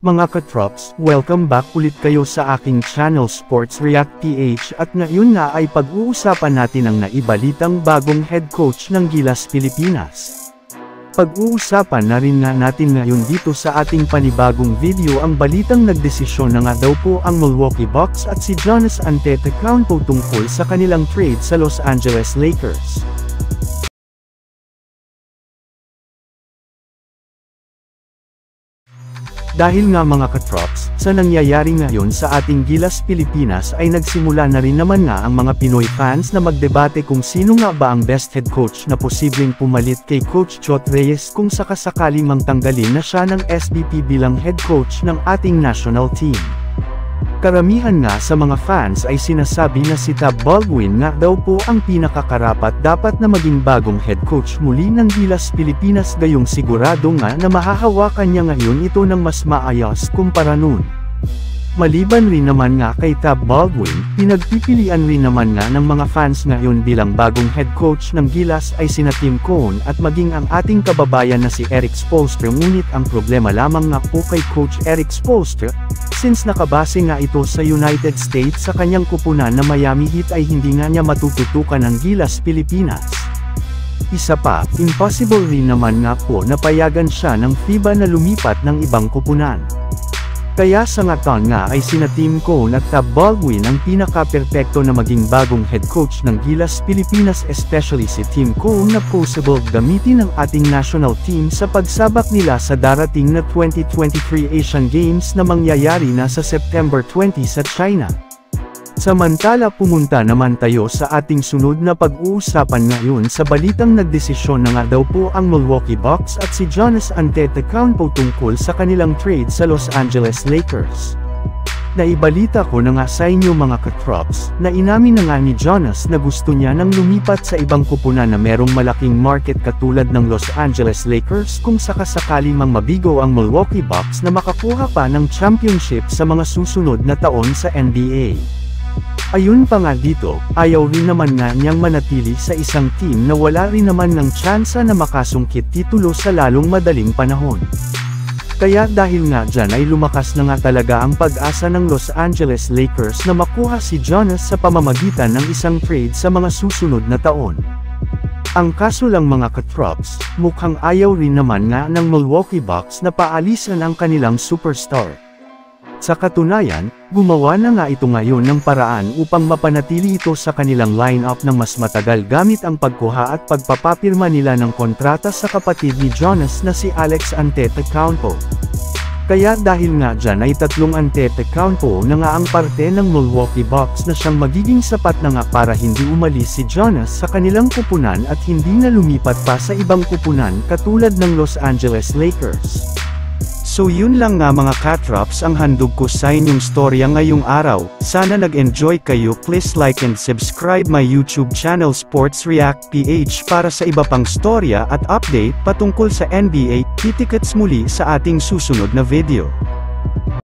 Mga katrops, welcome back ulit kayo sa aking channel Sports React PH at ngayon nga ay pag-uusapan natin ang naibalitang bagong head coach ng Gilas Pilipinas. Pag-uusapan na rin nga natin ngayon dito sa ating panibagong video ang balitang nagdesisyon na nga daw po ang Milwaukee Bucks at si Giannis Antetokounmpo tungkol sa kanilang trade sa Los Angeles Lakers. Dahil nga mga katrops, sa nangyayari ngayon sa ating Gilas Pilipinas ay nagsimula na rin naman nga ang mga Pinoy fans na magdebate kung sino nga ba ang best head coach na posibleng pumalit kay Coach Chot Reyes kung sakasakali mang tanggalin na siya ng SBP bilang head coach ng ating national team. Karamihan nga sa mga fans ay sinasabi na si Tab Baldwin nga daw po ang pinakakarapat dapat na maging bagong head coach muli ng Gilas Pilipinas, gayong sigurado nga na mahahawakan niya ngayon ito ng mas maayos kumpara nun. Maliban rin naman nga kay Tab Baldwin, pinagpipilian rin naman nga ng mga fans ngayon bilang bagong head coach ng Gilas ay sina Tim Cone at maging ang ating kababayan na si Erik Spoelstra, ngunit ang problema lamang nga po kay Coach Erik Spoelstra, since nakabase nga ito sa United States sa kanyang kupunan na Miami Heat ay hindi nga niya matututukan ng Gilas Pilipinas. Isa pa, impossible rin naman nga po na payagan siya ng FIBA na lumipat ng ibang kupunan. Kaya sa ngaton nga ay sina Tim Cone at Tab Baldwin ang pinaka-perpekto na maging bagong head coach ng Gilas Pilipinas, especially si Tim Cone na possible gamitin ng ating national team sa pagsabak nila sa darating na 2023 Asian Games na mangyayari na sa September 20 sa China. Samantala pumunta naman tayo sa ating sunod na pag-uusapan ngayon sa balitang nagdesisyon na nga daw po ang Milwaukee Bucks at si Giannis Antetokounmpo tungkol sa kanilang trade sa Los Angeles Lakers. Naibalita ko na nga sa inyo mga katrops, na inamin na nga ni Giannis na gusto niya nang lumipat sa ibang kupunan na merong malaking market katulad ng Los Angeles Lakers kung sakasakali mang mabigo ang Milwaukee Bucks na makakuha pa ng championship sa mga susunod na taon sa NBA. Ayun pa nga dito, ayaw rin naman nga niyang manatili sa isang team na wala rin naman ng tsansa na makasungkit titulo sa lalong madaling panahon. Kaya dahil nga dyan ay lumakas na nga talaga ang pag-asa ng Los Angeles Lakers na makuha si Giannis sa pamamagitan ng isang trade sa mga susunod na taon. Ang kaso lang mga katrops, mukhang ayaw rin naman nga ng Milwaukee Bucks na paalisan ang kanilang superstar. Sa katunayan, gumawa na nga ito ngayon ng paraan upang mapanatili ito sa kanilang lineup ng mas matagal gamit ang pagkuha at pagpapapirma nila ng kontrata sa kapatid ni Giannis na si Alex Antetokounmpo. Kaya dahil nga dyan ay tatlong Antetokounmpo na nga ang parte ng Milwaukee Bucks na siyang magiging sapat na nga para hindi umalis si Giannis sa kanilang kupunan at hindi na lumipat pa sa ibang kupunan katulad ng Los Angeles Lakers. So yun lang nga mga katrops ang handog ko sa inyong storya ngayong araw. Sana nag-enjoy kayo. Please like and subscribe my YouTube channel Sports React PH para sa iba pang storya at update patungkol sa NBA. Kitikets muli sa ating susunod na video.